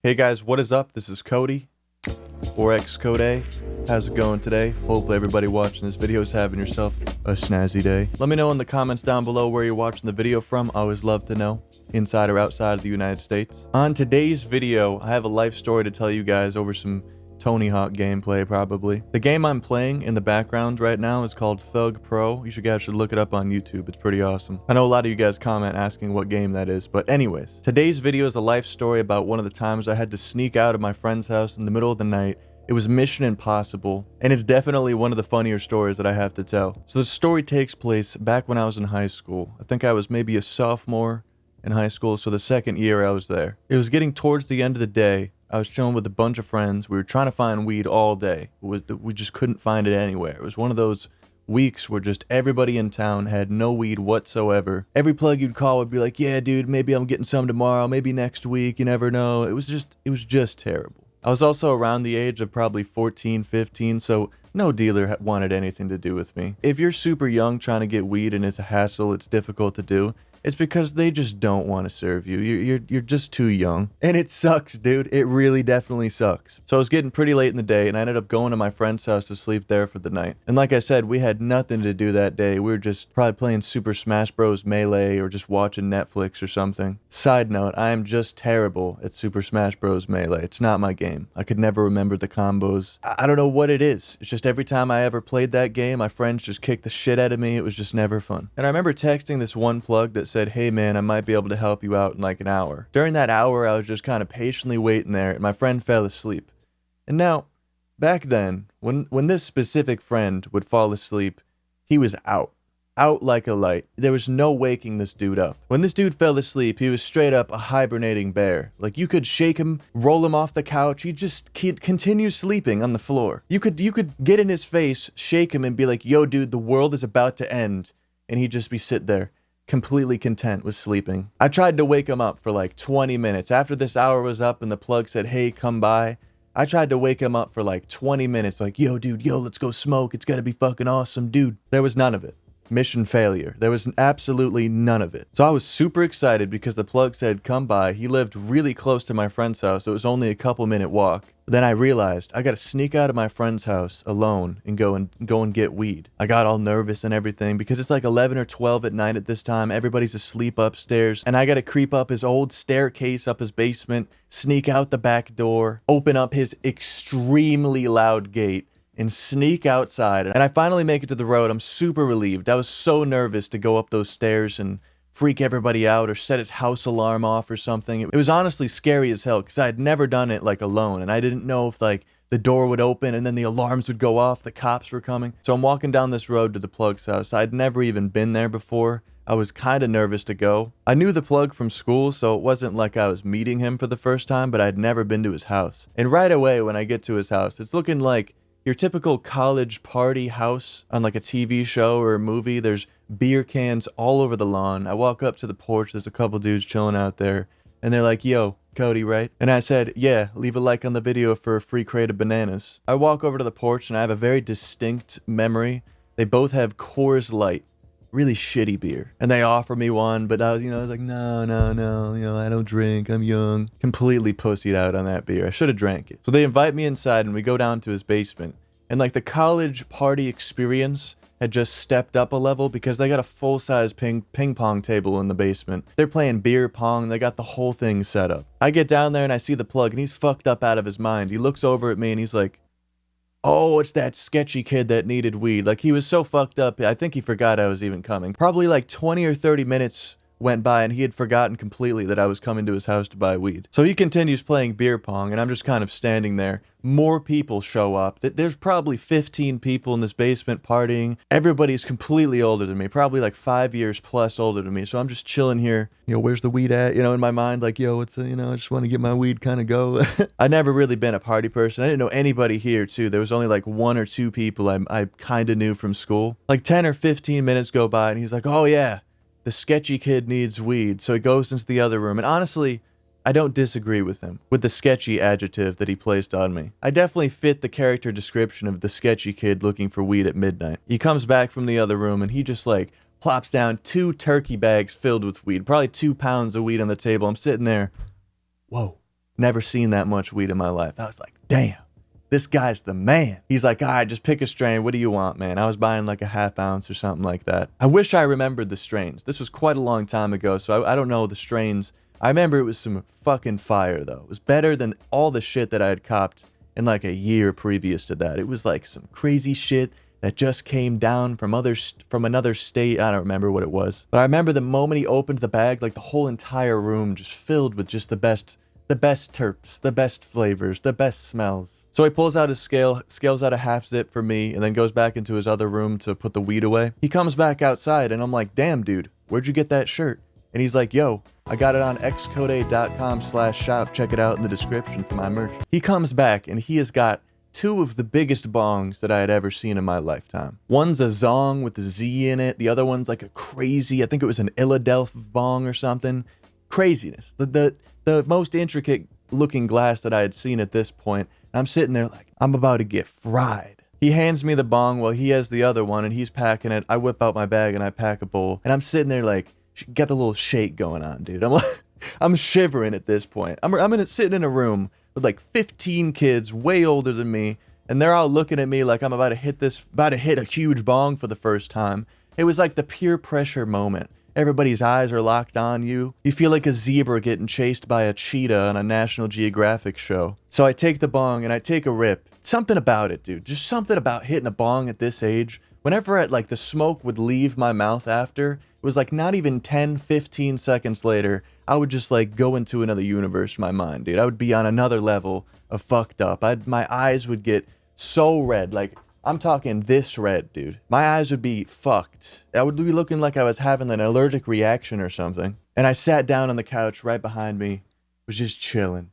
Hey guys, what is up? This is Cody, or xCodeh. How's it going today? Hopefully everybody watching this video is having yourself a snazzy day. Let me know in the comments down below where you're watching the video from. I always love to know, inside or outside of the United States. On today's video, I have a life story to tell you guys over some Tony Hawk gameplay, probably. The game I'm playing in the background right now is called Thug Pro. You guys should look it up on YouTube. It's pretty awesome. I know a lot of you guys comment asking what game that is, but anyways. Today's video is a life story about one of the times I had to sneak out of my friend's house in the middle of the night. It was mission impossible, and it's definitely one of the funnier stories that I have to tell. So the story takes place back when I was in high school. I think I was maybe a sophomore in high school, so the second year I was there. It was getting towards the end of the day. I was chilling with a bunch of friends. We were trying to find weed all day. We just couldn't find it anywhere. It was one of those weeks where just everybody in town had no weed whatsoever. Every plug you'd call would be like, yeah, dude, maybe I'm getting some tomorrow, maybe next week, you never know. It was just terrible. I was also around the age of probably 14, 15, so no dealer wanted anything to do with me. If you're super young trying to get weed and it's a hassle, it's difficult to do, it's because they just don't want to serve you. You're just too young. And it sucks, dude. It really definitely sucks. So I was getting pretty late in the day, and I ended up going to my friend's house to sleep there for the night. And like I said, we had nothing to do that day. We were just probably playing Super Smash Bros. Melee or just watching Netflix or something. Side note, I am just terrible at Super Smash Bros. Melee. It's not my game. I could never remember the combos. I don't know what it is. It's just every time I ever played that game, my friends just kicked the shit out of me. It was just never fun. And I remember texting this one plug that said, hey man, I might be able to help you out in like an hour. During that hour, I was just kind of patiently waiting there, and my friend fell asleep. And now, back then, when this specific friend would fall asleep, he was out like a light. There was no waking this dude up. When this dude fell asleep, he was straight up a hibernating bear. Like, you could shake him, roll him off the couch, he'd just continue sleeping on the floor. You could get in his face, shake him, and be like, yo dude, the world is about to end. And he'd just be sit there, completely content with sleeping. I tried to wake him up for like 20 minutes. After this hour was up and the plug said, hey, come by, I tried to wake him up for like 20 minutes. Like, yo, dude, yo, let's go smoke. It's gonna be fucking awesome, dude. There was none of it. Mission failure. There was absolutely none of it. So I was super excited because the plug said, come by. He lived really close to my friend's house. So it was only a couple-minute walk. Then I realized I gotta sneak out of my friend's house alone and go and get weed. I got all nervous and everything because it's like 11 or 12 at night at this time. Everybody's asleep upstairs, and I gotta creep up his old staircase up his basement, sneak out the back door, open up his extremely loud gate, and sneak outside. And I finally make it to the road. I'm super relieved. I was so nervous to go up those stairs and freak everybody out or set his house alarm off or something. It was honestly scary as hell because I had never done it like alone, and I didn't know if like the door would open and then the alarms would go off, the cops were coming. So I'm walking down this road to the plug's house. I'd never even been there before. I was kind of nervous to go. I knew the plug from school, so it wasn't like I was meeting him for the first time, but I'd never been to his house. And right away when I get to his house, it's looking like your typical college party house on like a TV show or a movie. There's beer cans all over the lawn. I walk up to the porch. There's a couple dudes chilling out there, and they're like, yo, Cody, right? And I said, yeah, leave a like on the video for a free crate of bananas. I walk over to the porch, and I have a very distinct memory. They both have Coors Light, really shitty beer, and they offer me one, but I was like, no, I don't drink, I'm young. Completely pussied out on that beer. I should have drank it. So they invite me inside, and we go down to his basement, and like the college party experience had just stepped up a level because they got a full-size ping pong table in the basement. They're playing beer pong. They got the whole thing set up. I get down there and I see the plug, and he's fucked up out of his mind. He looks over at me and he's like, oh, it's that sketchy kid that needed weed. Like, he was so fucked up, I think he forgot I was even coming. Probably like 20 or 30 minutes went by and he had forgotten completely that I was coming to his house to buy weed. So he continues playing beer pong, and I'm just kind of standing there. More people show up. There's probably 15 people in this basement partying. Everybody's completely older than me, probably like 5 years plus older than me. So I'm just chilling here. Where's the weed at? In my mind, like, yo, it's I just want to get my weed, kind of go. I'd never really been a party person. I didn't know anybody here too. There was only like 1 or 2 people I kind of knew from school. Like 10 or 15 minutes go by and he's like, oh yeah, the sketchy kid needs weed. So he goes into the other room, and honestly, I don't disagree with him, with the sketchy adjective that he placed on me. I definitely fit the character description of the sketchy kid looking for weed at midnight. He comes back from the other room, and he just like plops down 2 turkey bags filled with weed, probably 2 pounds of weed on the table. I'm sitting there, whoa, Never seen that much weed in my life. I was like, damn, this guy's the man. He's like, all right, just pick a strain. What do you want, man? I was buying like a half ounce or something like that. I wish I remembered the strains. This was quite a long time ago, so I don't know the strains. I remember it was some fucking fire, though. It was better than all the shit that I had copped in like a year previous to that. It was like some crazy shit that just came down from another state. I don't remember what it was. But I remember the moment he opened the bag, like the whole entire room just filled with just the best terps, the best flavors, the best smells. So he pulls out his scales out a half zip for me, and then goes back into his other room to put the weed away. He comes back outside, and I'm like, damn, dude, where'd you get that shirt? And he's like, yo, I got it on xCodeh.com/shop. Check it out in the description for my merch. He comes back, and he has got two of the biggest bongs that I had ever seen in my lifetime. One's a Zong with a Z in it. The other one's like a crazy, I think it was an Philadelphia bong or something. Craziness. The most intricate looking glass that I had seen at this point. I'm sitting there like, I'm about to get fried. He hands me the bong while he has the other one and he's packing it. I whip out my bag and I pack a bowl. And I'm sitting there like, got the little shake going on, dude. I'm like, I'm shivering at this point. I'm sitting in a room with like 15 kids way older than me. And they're all looking at me like I'm about to hit a huge bong for the first time. It was like the peer pressure moment. Everybody's eyes are locked on you. You feel like a zebra getting chased by a cheetah on a National Geographic show. So I take the bong and I take a rip. Something about it, dude. Just something about hitting a bong at this age. Whenever the smoke would leave my mouth after, it was like not even 10, 15 seconds later, I would just like go into another universe in my mind, dude. I would be on another level of fucked up. My eyes would get so red, like I'm talking this red, dude. My eyes would be fucked. I would be looking like I was having an allergic reaction or something. And I sat down on the couch right behind me, was just chilling.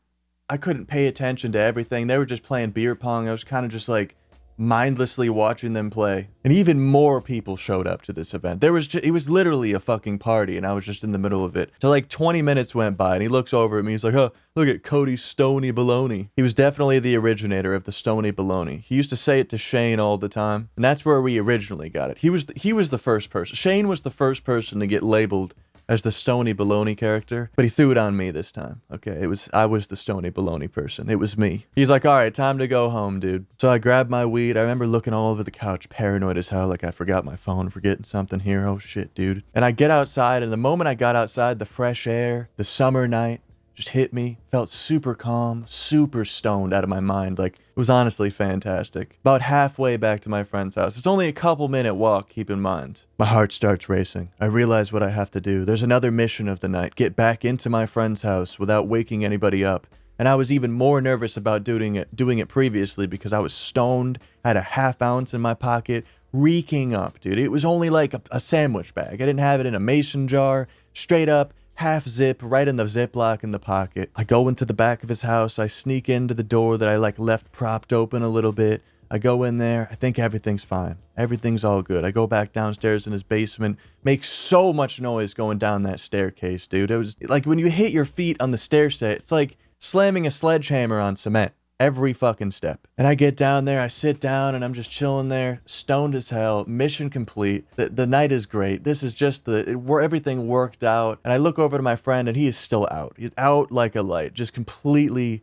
I couldn't pay attention to everything. They were just playing beer pong. I was kind of just like mindlessly watching them play. And even more people showed up to this event. It was literally a fucking party and I was just in the middle of it. So like 20 minutes went by and he looks over at me. He's like, oh, look at Cody's Stony Baloney. He was definitely the originator of the Stony Baloney. He used to say it to Shane all the time. And that's where we originally got it. He was the first person. Shane was the first person to get labeled as the Stony Baloney character, but he threw it on me this time. Okay, I was the Stony Baloney person. It was me. He's like, all right, time to go home, dude. So I grabbed my weed. I remember looking all over the couch, paranoid as hell, like I forgot my phone, forgetting something here. Oh shit, dude. And I get outside, and the moment I got outside, the fresh air, the summer night just hit me. Felt super calm, super stoned out of my mind. Like, it was honestly fantastic. About halfway back to my friend's house. It's only a couple-minute walk, keep in mind. My heart starts racing. I realize what I have to do. There's another mission of the night. Get back into my friend's house without waking anybody up. And I was even more nervous about doing it previously because I was stoned, had a half ounce in my pocket, reeking up, dude. It was only like a sandwich bag. I didn't have it in a mason jar. Straight up, half zip, right in the Ziploc in the pocket. I go into the back of his house. I sneak into the door that I left propped open a little bit. I go in there. I think everything's fine. Everything's all good. I go back downstairs in his basement. Make so much noise going down that staircase, dude. It was like when you hit your feet on the stair set, it's like slamming a sledgehammer on cement. Every fucking step. And I get down there, I sit down, and I'm just chilling there, stoned as hell, mission complete. The night is great. This is just where everything worked out. And I look over to my friend, and he is still out. He's out like a light, just completely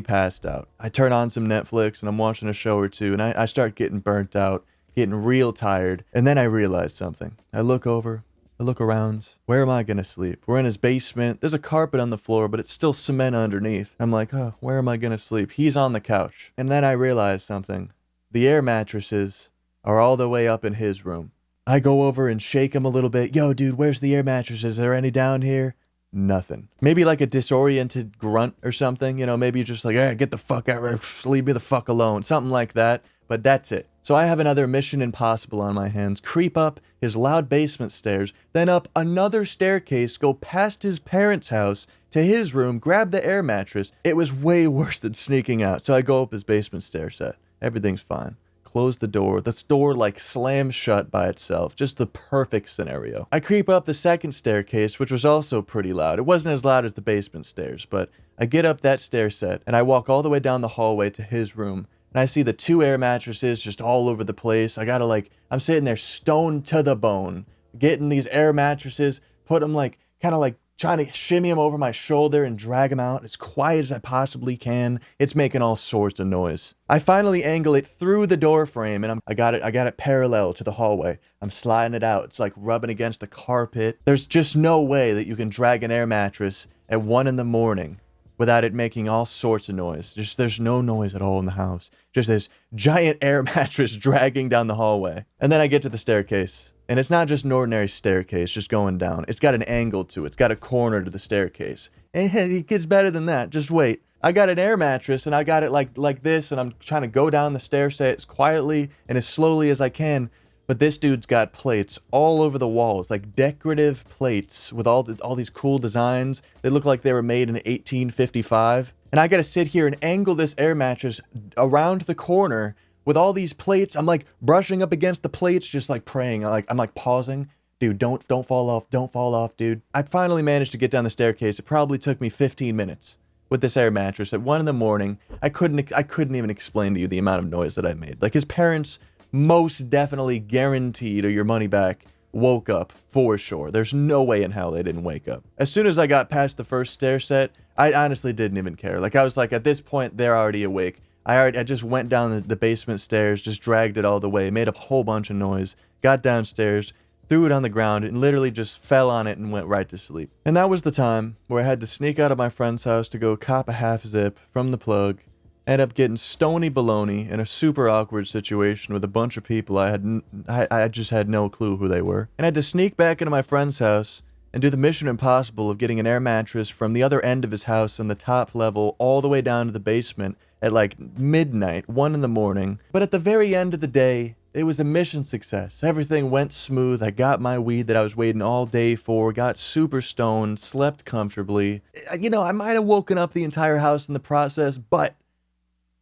passed out. I turn on some Netflix, and I'm watching a show or two, and I start getting burnt out, getting real tired. And then I realize something. I look over. I look around. Where am I gonna sleep? We're in his basement. There's a carpet on the floor, but it's still cement underneath. I'm like, oh, where am I gonna sleep? He's on the couch. And then I realize something. The air mattresses are all the way up in his room. I go over and shake him a little bit. Yo, dude, where's the air mattresses? Is there any down here? Nothing. Maybe like a disoriented grunt or something. You know, maybe just like, hey, get the fuck out of here. Leave me the fuck alone. Something like that. But that's it. So I have another mission impossible on my hands. Creep up his loud basement stairs, then up another staircase, go past his parents' house to his room, grab the air mattress. It was way worse than sneaking out. So I go up his basement stair set. Everything's fine. Close the door. The door slams shut by itself. Just the perfect scenario. I creep up the second staircase, which was also pretty loud. It wasn't as loud as the basement stairs, but I get up that stair set and I walk all the way down the hallway to his room. And I see the two air mattresses just all over the place. I'm sitting there stoned to the bone, getting these air mattresses, put them kind of trying to shimmy him over my shoulder and drag him out as quiet as I possibly can. It's making all sorts of noise. I finally angle it through the door frame, and I got it parallel to the hallway. I'm sliding it out. It's like rubbing against the carpet. There's just no way that you can drag an air mattress at 1 in the morning without it making all sorts of noise. There's no noise at all in the house. Just this giant air mattress dragging down the hallway. And then I get to the staircase. And it's not just an ordinary staircase just going down. It's got an angle to it. It's got a corner to the staircase. And it gets better than that. Just wait. I got an air mattress and I got it like this, and I'm trying to go down the stairs as quietly and as slowly as I can. But this dude's got plates all over the walls, like decorative plates with all these cool designs. They look like they were made in 1855. And I got to sit here and angle this air mattress around the corner with all these plates. I'm like brushing up against the plates, just like praying. I'm like pausing. Dude, don't fall off. Don't fall off, dude. I finally managed to get down the staircase. It probably took me 15 minutes with this air mattress at 1 in the morning. I couldn't even explain to you the amount of noise that I made. Like, his parents most definitely guaranteed or your money back woke up for sure. There's no way in hell they didn't wake up. As soon as I got past the first stair set, I honestly didn't even care. Like, I was like, at this point, they're already awake. I just went down the basement stairs, just dragged it all the way, made a whole bunch of noise, got downstairs, threw it on the ground, and literally just fell on it and went right to sleep. And that was the time where I had to sneak out of my friend's house to go cop a half zip from the plug. End up getting stony baloney in a super awkward situation with a bunch of people I just had no clue who they were. And I had to sneak back into my friend's house and do the mission impossible of getting an air mattress from the other end of his house on the top level all the way down to the basement at like midnight, 1 in the morning. But at the very end of the day, it was a mission success. Everything went smooth. I got my weed that I was waiting all day for, got super stoned, slept comfortably. You know, I might have woken up the entire house in the process, but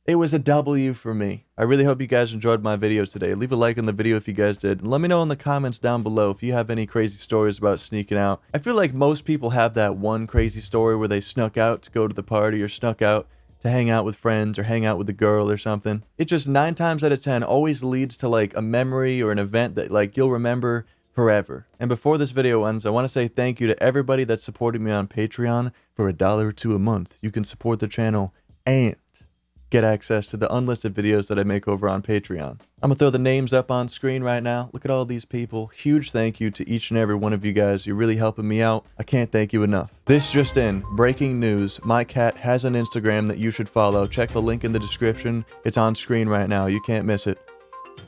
it was a W for me. I really hope you guys enjoyed my videos today. Leave a like on the video if you guys did. And let me know in the comments down below if you have any crazy stories about sneaking out. I feel like most people have that one crazy story where they snuck out to go to the party or snuck out to hang out with friends or hang out with a girl or something. It just 9 times out of 10 always leads to like a memory or an event that like you'll remember forever. And before this video ends, I want to say thank you to everybody that supported me on Patreon. For $1 or $2 a month, you can support the channel and get access to the unlisted videos that I make over on Patreon. I'm gonna throw the names up on screen right now. Look at all these people. Huge thank you to each and every one of you guys. You're really helping me out. I can't thank you enough. This just in, breaking news. My cat has an Instagram that you should follow. Check the link in the description. It's on screen right now. You can't miss it.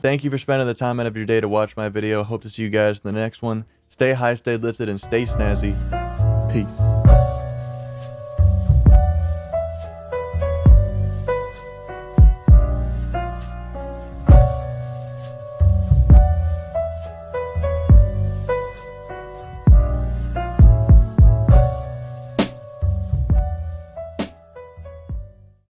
Thank you for spending the time out of your day to watch my video. Hope to see you guys in the next one. Stay high, stay lifted, and stay snazzy. Peace.